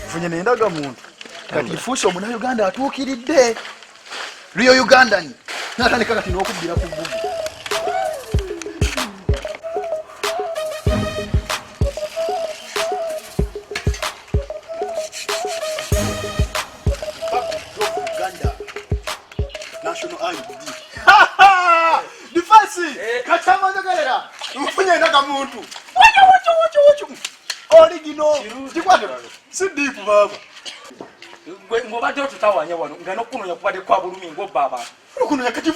Funye nendaga muntu kati fusho muna Uganda atuukiridde Rio Uganda ni natandika kati n'okubbira ku bbugu National ID defense kachama ndogelera mfunye nendaga muntu wacho original dikwado si deep baba ngobadde tutawanya wano nga nokunonya kubadde kwa bulumi ngobaba okunonya kati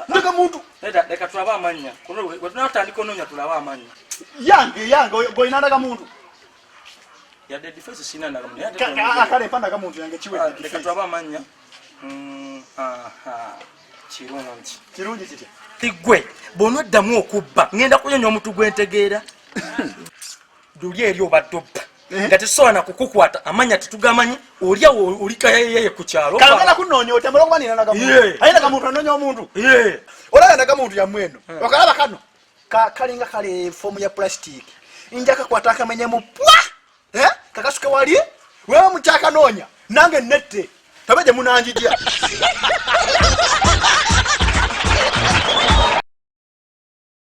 ndaga muntu leka tulaba amanya kuno tunatandika ononya tulaba amanya yange goina ndaga muntu yadde defense sina ndaga muntu akale pandaga muntu yange chiwe leka tulaba amanya kirungi kiti tigwe bonoddamu okubba ngenda kunyonya omuntu gwentegeera duli eri obadobba nga tesobola kukukwata amanya tetugamanyi olya olika yeye ku kyalo kala kunonya otemera okuba nina ndaga muntu ayina muntu anonya omuntu olaba ndaga muntu ya mweno okalaba kano kalinga kale fomu ya plastic inja kakwata akamenye mu pwa kakasuke wali wewe muchaka nonya nange nette tabeje munanjija